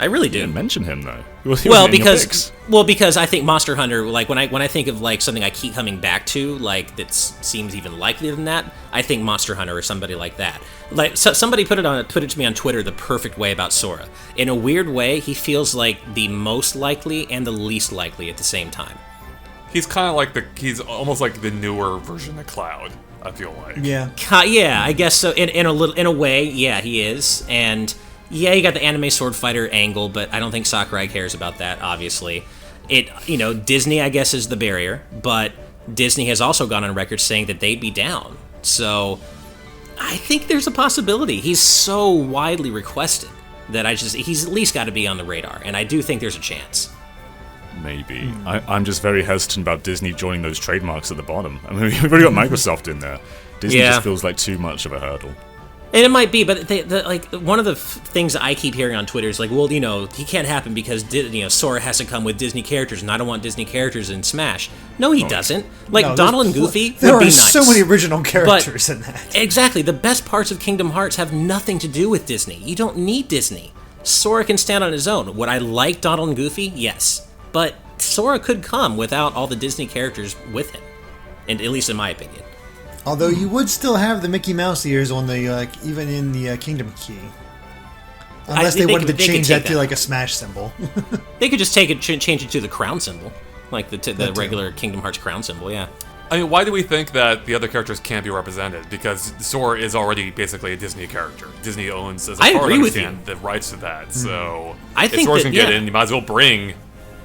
I really do. Didn't mention him though. He wasn't Well, in your picks. because I think Monster Hunter, like when I think of like something I keep coming back to, like that seems even likelier than that, I think Monster Hunter or somebody like that. Like somebody put it to me on Twitter the perfect way about Sora. In a weird way, he feels like the most likely and the least likely at the same time. He's kind of like he's almost like the newer version of Cloud, I feel like. Yeah. Yeah, I guess so. In a way, yeah, he is, and Yeah, you got the anime sword fighter angle, but I don't think Sakurai cares about that, obviously. Disney, I guess, is the barrier, but Disney has also gone on record saying that they'd be down. So I think there's a possibility. He's so widely requested that he's at least got to be on the radar, and I do think there's a chance. Maybe. I'm just very hesitant about Disney joining those trademarks at the bottom. I mean, we've already got Microsoft in there. Disney just feels like too much of a hurdle. And it might be, but one of the things I keep hearing on Twitter is like, well, he can't happen because Sora has to come with Disney characters, and I don't want Disney characters in Smash. No, he doesn't. Like, Donald and Goofy would be nice. There are so many original characters in that. Exactly. The best parts of Kingdom Hearts have nothing to do with Disney. You don't need Disney. Sora can stand on his own. Would I like Donald and Goofy? Yes. But Sora could come without all the Disney characters with him, and at least in my opinion. Although you would still have the Mickey Mouse ears on the even in the Kingdom Key, unless they wanted to change that to like a Smash symbol. They could just change it to the crown symbol, like the regular Kingdom Hearts crown symbol. Yeah. I mean, why do we think that the other characters can't be represented? Because Sora is already basically a Disney character. Disney owns, as far as I understand, the rights to that. So if Sora's gonna get in, you might as well bring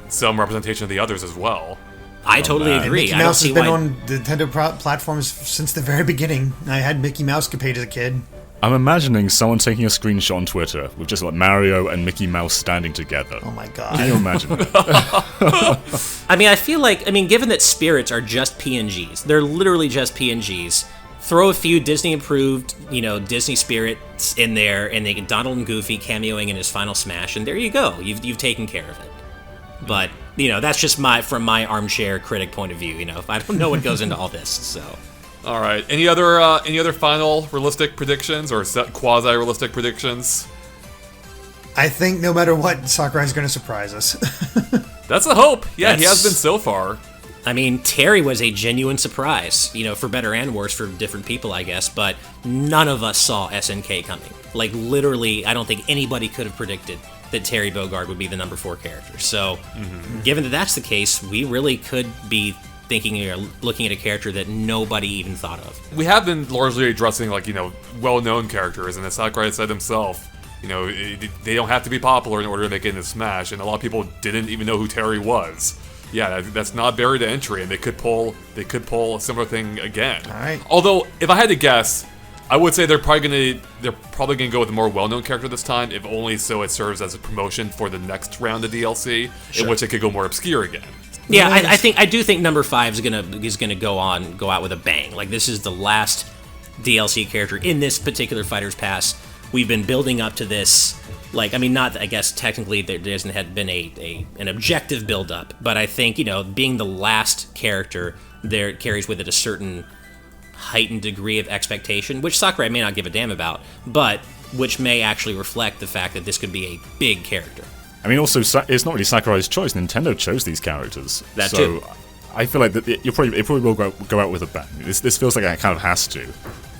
some representation of the others as well. I totally agree. Mickey Mouse has been on Nintendo platforms since the very beginning. I had Mickey Mouse Capade as a kid. I'm imagining someone taking a screenshot on Twitter with just like Mario and Mickey Mouse standing together. Oh my god. Can you imagine that? I mean, I feel like, given that spirits are just PNGs, they're literally just PNGs, throw a few Disney-approved, Disney spirits in there, and they get Donald and Goofy cameoing in his final Smash, and there you go. You've taken care of it. But, that's just from my armchair critic point of view, I don't know what goes into all this, so... All right. Any other final realistic predictions or quasi-realistic predictions? I think no matter what, Sakurai's going to surprise us. That's the hope. Yeah, he has been so far. Terry was a genuine surprise, for better and worse for different people, I guess, but none of us saw SNK coming. Like, literally, I don't think anybody could have predicted that Terry Bogard would be the number 4 character. So, given that that's the case, we really could be thinking or looking at a character that nobody even thought of. We have been largely addressing, well-known characters, and as Sakurai said himself, they don't have to be popular in order to make it into Smash, and a lot of people didn't even know who Terry was. Yeah, that's not a barrier to entry, and they could pull a similar thing again. All right. Although, if I had to guess, I would say they're probably gonna go with a more well-known character this time, if only so it serves as a promotion for the next round of DLC, in which it could go more obscure again. Yeah, I do think number 5 is gonna go out with a bang. Like, this is the last DLC character in this particular Fighter's Pass. We've been building up to this. I guess technically there hasn't been an objective build-up, but I think, being the last character there carries with it a certain heightened degree of expectation, which Sakurai may not give a damn about, but which may actually reflect the fact that this could be a big character. Also, it's not really Sakurai's choice. Nintendo chose these characters. That too. So I feel like that it probably will go out with a bang. This feels like it kind of has to,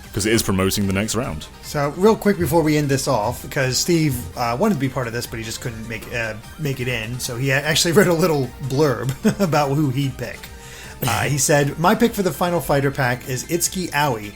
because it is promoting the next round. So, real quick before we end this off, because Steve wanted to be part of this, but he just couldn't make it in, so he actually wrote a little blurb about who he'd pick. He said, "My pick for the Final Fighter pack is Itsuki Aoi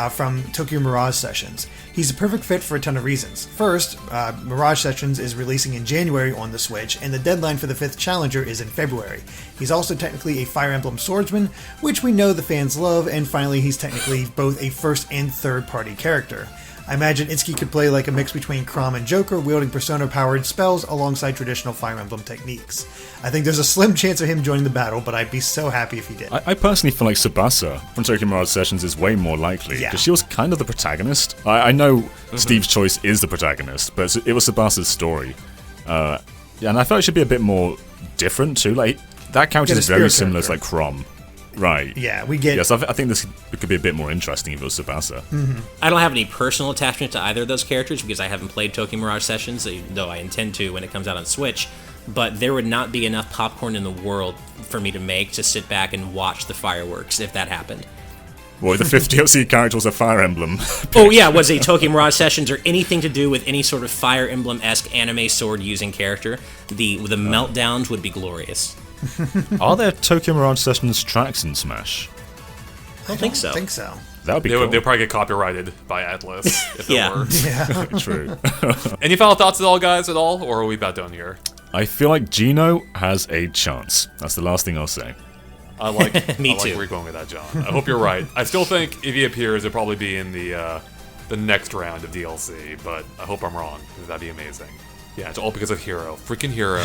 from Tokyo Mirage Sessions. He's a perfect fit for a ton of reasons. First, Mirage Sessions is releasing in January on the Switch, and the deadline for the 5th Challenger is in February. He's also technically a Fire Emblem swordsman, which we know the fans love, and finally he's technically both a first and third party character. I imagine Itsuki could play like a mix between Chrom and Joker, wielding persona-powered spells alongside traditional Fire Emblem techniques. I think there's a slim chance of him joining the battle, but I'd be so happy if he did." I personally feel like Tsubasa from Tokyo Mirage Sessions is way more likely, because she was kind of the protagonist. I know Steve's choice is the protagonist, but it was Tsubasa's story. And I thought it should be a bit more different too. Like, that character is very similar to Chrom. Right. Yeah, we get... Yes, I think this could be a bit more interesting if it was Tsubasa. I don't have any personal attachment to either of those characters because I haven't played Tokyo Mirage Sessions, though I intend to when it comes out on Switch. But there would not be enough popcorn in the world for me to sit back and watch the fireworks if that happened. Boy, the 5th DLC character was a Fire Emblem. Oh yeah, was a Tokyo Mirage Sessions or anything to do with any sort of Fire Emblem-esque anime sword-using character, the meltdowns would be glorious. Are there Tokyo Mirage Sessions tracks in Smash? I don't think so. That would be They'll cool. probably get copyrighted by Atlas if Yeah. it were. True. Any final thoughts at all, guys, at all? Or are we about done here? I feel like Gino has a chance. That's the last thing I'll say. I like Me I like too. where you're going with that, John. I hope you're right. I still think if he appears, it'll probably be in the next round of DLC, but I hope I'm wrong, because that'd be amazing. Yeah, it's all because of Hero. Freaking Hero.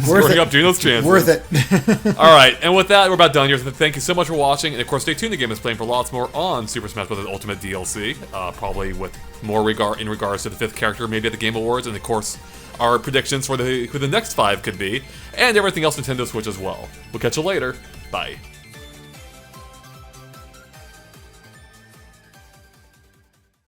Scoring up Gino's chances. Worth it. Alright, and with that, we're about done here. So thank you so much for watching, and of course, stay tuned. The game is playing for lots more on Super Smash Bros. Ultimate DLC, probably with more in regards to the 5th character, maybe at the Game Awards, and of course, our predictions for who the next 5 could be, and everything else Nintendo Switch as well. We'll catch you later. Bye.